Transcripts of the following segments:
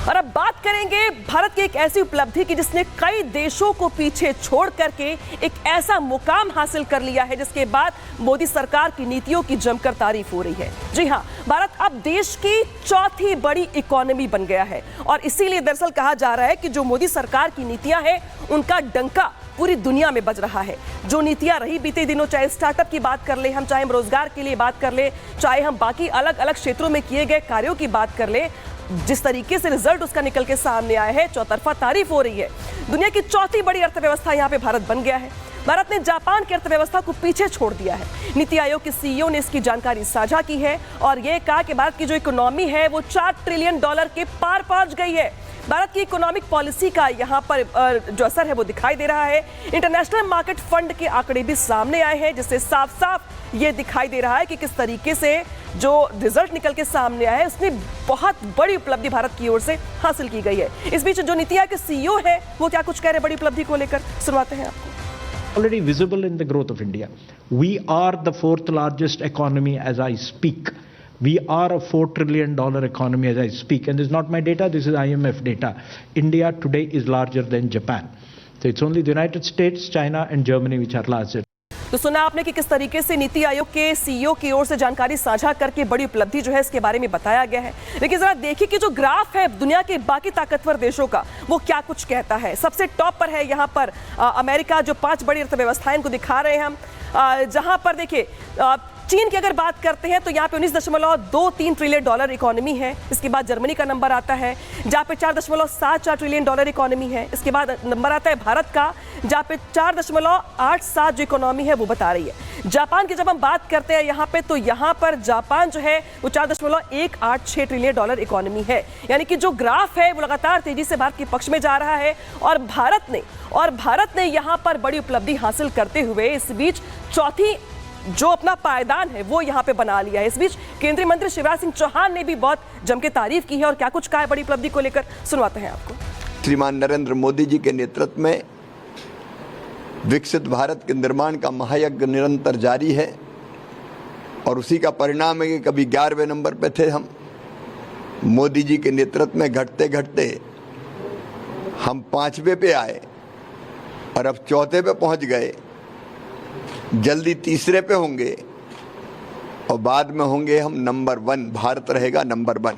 और अब बात करेंगे भारत की एक ऐसी उपलब्धि की जिसने कई देशों को पीछे छोड़ करके एक ऐसा मुकाम हासिल कर लिया है जिसके बाद मोदी सरकार की नीतियों की जमकर तारीफ हो रही है। जी हां, भारत अब देश की चौथी बड़ी इकोनॉमी बन गया है और इसीलिए दरअसल कहा जा रहा है कि जो मोदी सरकार की नीतियां हैं उनका डंका पूरी दुनिया में बज रहा है। जो नीतियां रही बीते दिनों, चाहे स्टार्टअप की बात कर ले हम, चाहे हम रोजगार के लिए बात कर ले, चाहे हम बाकी अलग अलग क्षेत्रों में किए गए कार्यों की बात कर ले, जिस तरीके से रिजल्ट उसका निकल के सामने आया है, चौतरफा तारीफ हो रही है। दुनिया की चौथी बड़ी अर्थव्यवस्था यहां पे भारत बन गया है। भारत ने जापान की अर्थव्यवस्था को पीछे छोड़ दिया है। नीति आयोग के सीईओ ने इसकी जानकारी साझा की है और यह कहा कि भारत की जो इकोनॉमी है वो $4 ट्रिलियन के पार पहुंच गई है। भारत की इकोनॉमिक पॉलिसी का यहाँ पर जो असर है वो दिखाई दे रहा है। इंटरनेशनल मार्केट फंड के आंकड़े भी सामने आए हैं जिससे साफ साफ ये दिखाई दे रहा है कि किस तरीके से जो रिजल्ट निकल के सामने आया है उसने बहुत बड़ी उपलब्धि भारत की ओर से हासिल की गई है। इस बीच जो नीति आयोग के सीईओ है वो क्या कुछ कह रहे हैं बड़ी उपलब्धि को लेकर, सुनवाते हैं आपको। Already visible in the growth of India. We are the fourth largest economy as I speak. We are a $4 trillion economy as I speak. And this is not my data, this is IMF data. India today is larger than Japan. So it's only the United States, China and Germany which are larger. तो सुना आपने कि किस तरीके से नीति आयोग के CEO की ओर से जानकारी साझा करके बड़ी उपलब्धि जो है इसके बारे में बताया गया है। लेकिन जरा देखिए कि जो ग्राफ है दुनिया के बाकी ताकतवर देशों का वो क्या कुछ कहता है। सबसे टॉप पर है यहाँ पर अमेरिका, जो 5 बड़ी अर्थव्यवस्थाएं इनको दिखा रहे हैं हम, जहां पर देखिए चीन की अगर बात करते हैं तो यहाँ पे $19.23 ट्रिलियन इकोनॉमी है। इसके बाद जर्मनी का नंबर आता है जहाँ पे $4.74 ट्रिलियन इकोनॉमी है। इसके बाद नंबर आता है भारत का जहाँ पे 4.87 जो इकोनॉमी है वो बता रही है। जापान की जब हम बात करते हैं यहाँ पे तो यहाँ पर जापान जो है वो $4.186 ट्रिलियन इकोनॉमी है। यानी कि जो ग्राफ है वो लगातार तेजी से भारत के पक्ष में जा रहा है और भारत ने यहाँ पर बड़ी उपलब्धि हासिल करते हुए इस बीच चौथी जो अपना पायदान है वो यहाँ पे बना लिया है। इस बीच केंद्रीय मंत्री शिवराज सिंह चौहान ने भी बहुत जम के तारीफ की है और क्या कुछ कहा है बड़ी उपलब्धि को लेकर, सुनवाते हैं आपको। श्रीमान नरेंद्र मोदी जी के नेतृत्व में विकसित भारत के निर्माण का महायज्ञ निरंतर जारी है और उसी का परिणाम है कि कभी 11वें नंबर पे थे हम, मोदी जी के नेतृत्व में घटते घटते हम 5वें पे आए और अब 4थे पे पहुंच गए। जल्दी 3रे पे होंगे और बाद में होंगे हम नंबर 1, भारत रहेगा नंबर 1।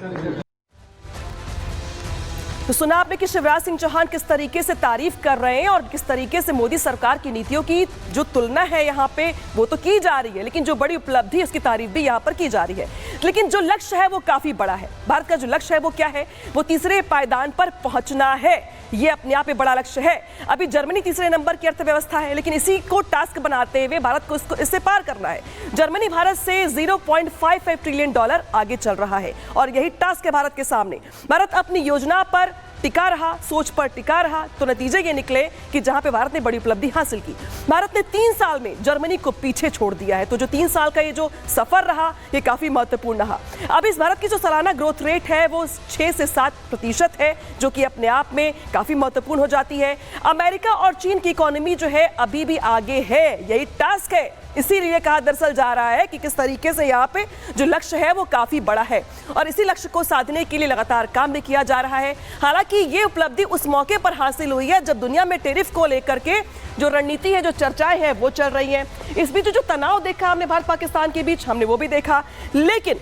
तो सुना आपने कि शिवराज सिंह चौहान किस तरीके से तारीफ कर रहे हैं और किस तरीके से मोदी सरकार की नीतियों की जो तुलना है यहाँ पे वो तो की जा रही है, लेकिन जो बड़ी उपलब्धि उसकी तारीफ भी यहाँ पर की जा रही है। लेकिन जो लक्ष्य है वो काफी बड़ा है। भारत का जो लक्ष्य है वो क्या है, वो 3रे पायदान पर पहुंचना है। ये अपने आप में बड़ा लक्ष्य है। अभी जर्मनी 3रे नंबर की अर्थव्यवस्था है, लेकिन इसी को टास्क बनाते हुए भारत को इससे पार करना है। जर्मनी भारत से $0.55 ट्रिलियन आगे चल रहा है और यही टास्क है भारत के सामने। भारत अपनी योजना पर टिका रहा, सोच पर टिका रहा, तो नतीजे ये निकले कि जहां पे भारत ने बड़ी उपलब्धि हासिल की। भारत ने 3 साल में जर्मनी को पीछे छोड़ दिया है। तो जो 3 साल का ये जो सफर रहा ये काफी महत्वपूर्ण रहा। अब इस भारत की जो सालाना ग्रोथ रेट है वो 6 से 7% है, जो कि अपने आप में काफी महत्वपूर्ण हो जाती है। अमेरिका और चीन की इकोनॉमी जो है अभी भी आगे है, यही टास्क है। इसीलिए कहा दरअसल जा रहा है कि किस तरीके से यहाँ पे जो लक्ष्य है वो काफी बड़ा है और इसी लक्ष्य को साधने के लिए लगातार काम भी किया जा रहा है। हालांकि ये उपलब्धि उस मौके पर हासिल हुई है जब दुनिया में टैरिफ को लेकर के जो रणनीति है, जो चर्चाएं हैं वो चल रही हैं। इस बीच जो तनाव देखा हमने भारत पाकिस्तान के बीच, हमने वो भी देखा। लेकिन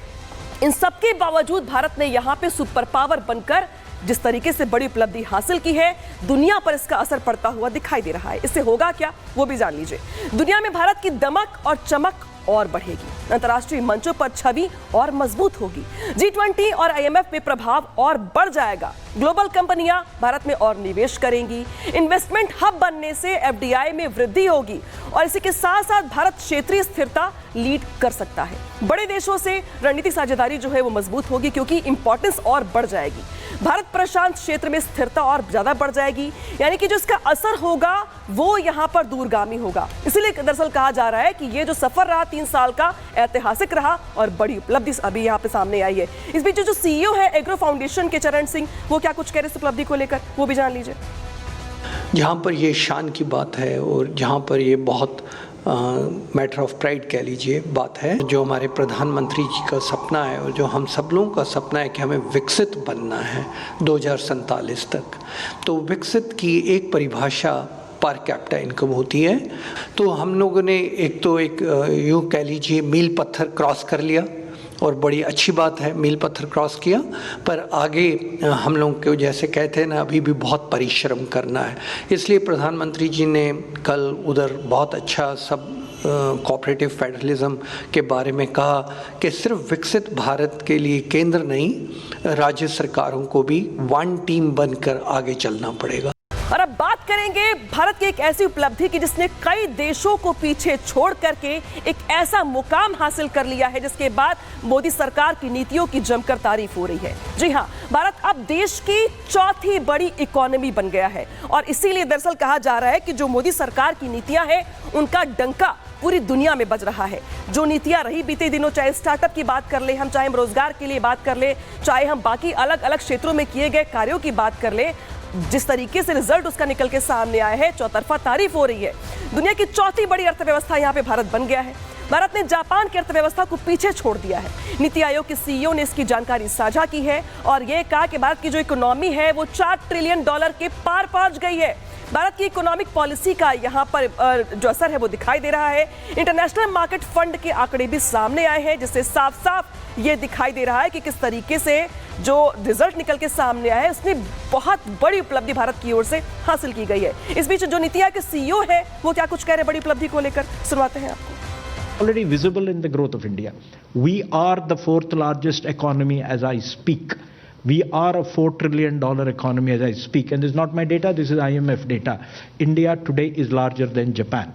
इन सबके बावजूद भारत ने यहाँ पे सुपर पावर बनकर जिस तरीके से बड़ी उपलब्धि हासिल की है, दुनिया पर इसका असर पड़ता हुआ दिखाई दे रहा है। इससे होगा क्या वो भी जान लीजिए। दुनिया में भारत की दमक और चमक और बढ़ेगी, अंतर्राष्ट्रीय मंचों पर छवि और मजबूत होगी, G20 और IMF में प्रभाव और बढ़ जाएगा, ग्लोबल कंपनियां भारत में और निवेश करेंगी, इन्वेस्टमेंट हब बनने से FDI में वृद्धि होगी और इसी के साथ साथ भारत क्षेत्रीय स्थिरता लीड कर सकता है। बड़े देशों से रणनीतिक साझेदारी जो है वो मजबूत होगी क्योंकि इंपॉर्टेंस और बढ़ जाएगी। भारत प्रशांत क्षेत्र में स्थिरता और ज्यादा बढ़ जाएगी, यानी कि जो इसका असर होगा वो यहाँ पर दूरगामी होगा। इसीलिए दरअसल कहा जा रहा है कि ये जो सफर रहा 3 साल का ऐतिहासिक रहा और बड़ी उपलब्धि अभी यहाँ पे सामने आई है। इस बीच जो सीईओ है एग्रो फाउंडेशन के चरण सिंह, वो क्या कुछ कह रहे इस उपलब्धि को लेकर, वो भी जान लीजिए। जहाँ पर ये शान की बात है और जहाँ पर ये बहुत मैटर ऑफ प्राइड कह लीजिए बात है, जो हमारे प्रधानमंत्री जी का सपना है और जो हम सब लोगों का सपना है कि हमें विकसित बनना है 2047 तक। तो विकसित की एक परिभाषा पर कैपिटा इनकम होती है। तो हम लोगों ने एक यूँ कह लीजिए मील पत्थर क्रॉस कर लिया और बड़ी अच्छी बात है, मील पत्थर क्रॉस किया, पर आगे हम लोग को जैसे कहते हैं ना, अभी भी बहुत परिश्रम करना है। इसलिए प्रधानमंत्री जी ने कल उधर बहुत अच्छा सब कोऑपरेटिव फेडरलिज्म के बारे में कहा कि सिर्फ विकसित भारत के लिए केंद्र नहीं, राज्य सरकारों को भी वन टीम बनकर आगे चलना पड़ेगा। और अब बात करेंगे भारत की एक ऐसी उपलब्धि की जिसने कई देशों को पीछे छोड़ करके एक ऐसा मुकाम हासिल कर लिया है जिसके बाद मोदी सरकार की नीतियों की जमकर तारीफ हो रही है। जी हां, भारत अब देश की चौथी बड़ी इकोनॉमी बन गया है और इसीलिए दरअसल कहा जा रहा है कि जो मोदी सरकार की नीतियां हैं उनका डंका पूरी दुनिया में बज रहा है। जो नीतियां रही बीते दिनों, चाहे स्टार्टअप की बात कर ले हम, चाहे हम रोजगार के लिए बात कर ले, चाहे हम बाकी अलग अलग क्षेत्रों में किए गए कार्यों की बात कर ले, जिस तरीके से रिजल्ट उसका निकल के सामने आया है, चौतरफा तारीफ हो रही है। दुनिया की चौथी बड़ी अर्थव्यवस्था यहाँ पे भारत बन गया है। भारत ने जापान की अर्थव्यवस्था को पीछे छोड़ दिया है। नीति आयोग के सीईओ ने इसकी जानकारी साझा की है और यह कहा कि भारत की जो इकोनॉमी है वो $4 ट्रिलियन के पार पहुंच गई है। भारत की इकोनॉमिक पॉलिसी का यहाँ पर जो असर है वो दिखाई दे रहा है। इंटरनेशनल मार्केट फंड के आंकड़े भी सामने आए हैं जिससे साफ साफ ये दिखाई दे रहा है कि किस तरीके से जो रिजल्ट निकल के सामने आया है उसमें बहुत बड़ी उपलब्धि भारत की ओर से हासिल की गई है। इस बीच जो नीति आयोग के सीईओ है वो क्या कुछ कह रहे हैं बड़ी उपलब्धि को लेकर, सुनवाते हैं आपको। Already visible in the growth of India. We are the fourth largest economy as I speak. We are a $4 trillion economy as I speak. And this is not my data, this is IMF data. India today is larger than Japan.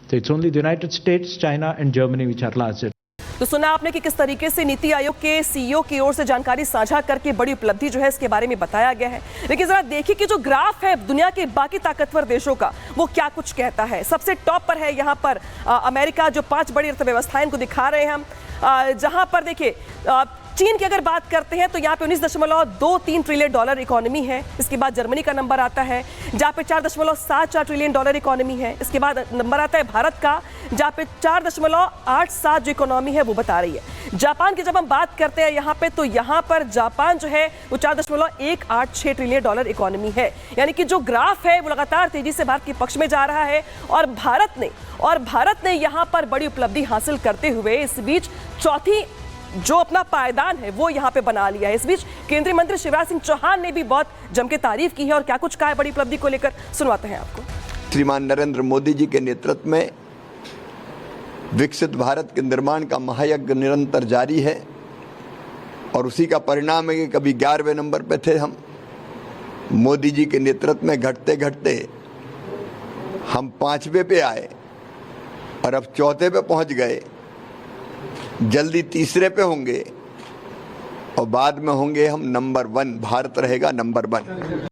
So it's only the United States, China and Germany which are larger. तो सुना आपने कि किस तरीके से नीति आयोग के CEO की ओर से जानकारी साझा करके बड़ी उपलब्धि जो है इसके बारे में बताया गया है। लेकिन जरा देखिए कि जो ग्राफ है दुनिया के बाकी ताकतवर देशों का वो क्या कुछ कहता है। सबसे टॉप पर है यहाँ पर अमेरिका, जो 5 बड़ी अर्थव्यवस्थाएं इनको दिखा रहे हैं हम, जहां पर देखिए चीन की अगर बात करते हैं तो यहाँ पे $19.23 ट्रिलियन इकोनॉमी है। इसके बाद जर्मनी का नंबर आता है जहाँ पे $4.74 ट्रिलियन इकोनॉमी है। इसके बाद नंबर आता है भारत का जहाँ पे 4.87 जो इकोनॉमी है वो बता रही है। जापान की जब हम बात करते हैं यहाँ पे तो यहाँ पर जापान जो है वो $4.186 ट्रिलियन इकोनॉमी है। यानी कि जो ग्राफ है वो लगातार तेजी से भारत के पक्ष में जा रहा है और भारत ने यहाँ पर बड़ी उपलब्धि हासिल करते हुए इस बीच चौथी जो अपना पायदान है वो यहाँ पे बना लिया है। इस बीच केंद्रीय मंत्री शिवराज सिंह चौहान ने भी बहुत जम के तारीफ की है और क्या कुछ कहा है बड़ी उपलब्धि को लेकर, सुनवाते हैं आपको। श्रीमान नरेंद्र मोदी जी के नेतृत्व में विकसित भारत के निर्माण का महायज्ञ निरंतर जारी है और उसी का परिणाम है कि कभी 11वें नंबर पे थे हम, मोदी जी के नेतृत्व में घटते घटते हम 5वें पे आए और अब 4थे पे पहुंच गए। जल्दी 3रे पे होंगे और बाद में होंगे हम नंबर 1, भारत रहेगा नंबर 1।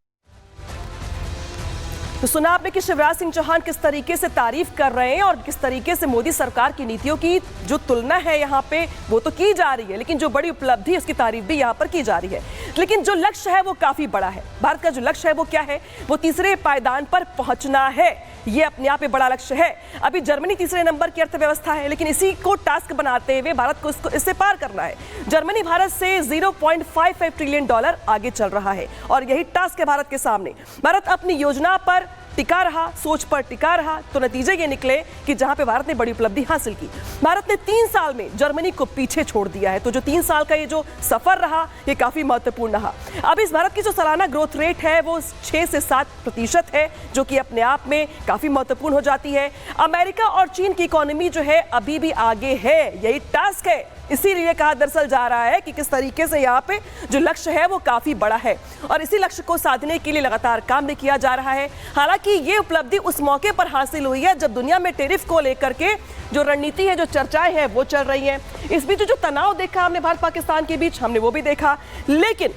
तो सुना आपने कि शिवराज सिंह चौहान किस तरीके से तारीफ कर रहे हैं और किस तरीके से मोदी सरकार की नीतियों की जो तुलना है यहाँ पे वो तो की जा रही है, लेकिन जो बड़ी उपलब्धि उसकी तारीफ भी यहाँ पर की जा रही है। लेकिन जो लक्ष्य है वो काफी बड़ा है। भारत का जो लक्ष्य है वो क्या है, वो 3रे पायदान पर पहुंचना है। ये अपने आप में बड़ा लक्ष्य है। अभी जर्मनी 3रे नंबर की अर्थव्यवस्था है, लेकिन इसी को टास्क बनाते हुए भारत को इससे पार करना है। जर्मनी भारत से $0.55 ट्रिलियन आगे चल रहा है और यही टास्क है भारत के सामने। भारत अपनी योजना पर टिका रहा, सोच पर टिका रहा, तो नतीजे ये निकले कि जहां पे भारत ने बड़ी उपलब्धि हासिल की, भारत ने 3 साल में जर्मनी को पीछे छोड़ दिया है। तो जो 3 साल का ये जो सफर रहा ये काफी महत्वपूर्ण रहा। अब इस भारत की जो सालाना ग्रोथ रेट है वो 6 से 7% है, जो कि अपने आप में काफी महत्वपूर्ण हो जाती है। अमेरिका और चीन की इकोनॉमी जो है अभी भी आगे है, यही टास्क है। इसीलिए कहा दरअसल जा रहा है कि किस तरीके से यहाँ पे जो लक्ष्य है वो काफी बड़ा है और इसी लक्ष्य को साधने के लिए लगातार काम भी किया जा रहा है। हालांकि ये उपलब्धि उस मौके पर हासिल हुई है जब दुनिया में टैरिफ को लेकर के जो रणनीति है, जो चर्चाएं हैं वो चल रही हैं। इस बीच जो तनाव देखा हमने भारत पाकिस्तान के बीच, हमने वो भी देखा। लेकिन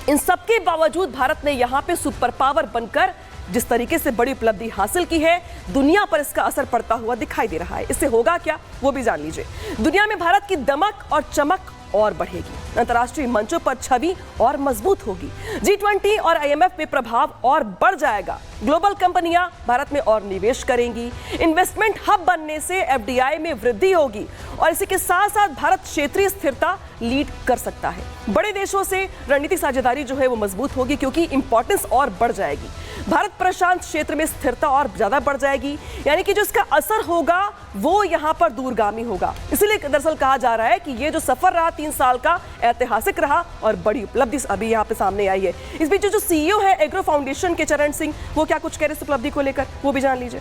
इन सबके बावजूद भारत ने यहाँ पे सुपर पावर बनकर जिस तरीके से बड़ी उपलब्धि हासिल की है, दुनिया पर इसका असर पड़ता हुआ दिखाई दे रहा है। इससे होगा क्या, वो भी जान लीजिए। दुनिया में भारत की दमक और चमक और बढ़ेगी, अंतर्राष्ट्रीय मंचों पर छवि और मजबूत होगी, G20 और IMF में प्रभाव और बढ़ जाएगा, ग्लोबल कंपनियां भारत में और निवेश करेंगी, इन्वेस्टमेंट हब बनने से FDI में वृद्धि होगी और इसी के साथ साथ भारत क्षेत्रीय स्थिरता लीड कर सकता है। बड़े देशों से रणनीतिक साझेदारी जो है वो मजबूत होगी क्योंकि इंपॉर्टेंस और बढ़ जाएगी, भारत प्रशांत क्षेत्र में स्थिरता और ज्यादा बढ़ जाएगी, यानी कि जो इसका असर होगा वो यहाँ पर दूरगामी होगा। इसीलिए दरअसल कहा जा रहा है कि ये जो सफर रहा 3 साल का, ऐतिहासिक रहा और बड़ी उपलब्धि अभी यहाँ पे सामने आई है। इस बीच जो CEO है एग्रो फाउंडेशन के चरण सिंह, वो क्या कुछ कह रहे इस उपलब्धि को लेकर, वो भी जान लीजिए।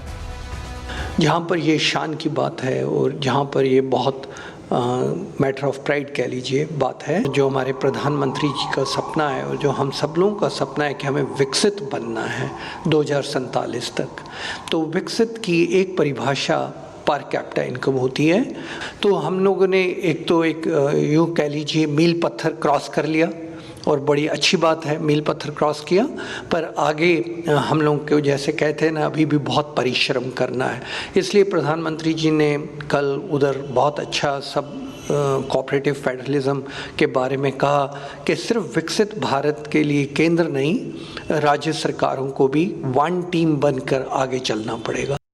जहाँ पर ये शान की बात है और जहाँ पर ये बहुत मैटर ऑफ प्राइड कह लीजिए बात है, जो हमारे प्रधानमंत्री जी का सपना है और जो हम सब लोगों का सपना है कि हमें विकसित बनना है 2047 तक। तो विकसित की एक परिभाषा पर कैपिटा इनकम होती है। तो हम लोगों ने एक यूँ कह लीजिए मील पत्थर क्रॉस कर लिया और बड़ी अच्छी बात है, मील पत्थर क्रॉस किया, पर आगे हम लोग को जैसे कहते हैं ना, अभी भी बहुत परिश्रम करना है। इसलिए प्रधानमंत्री जी ने कल उधर बहुत अच्छा सब कोऑपरेटिव फेडरलिज्म के बारे में कहा कि सिर्फ विकसित भारत के लिए केंद्र नहीं, राज्य सरकारों को भी वन टीम बनकर आगे चलना पड़ेगा।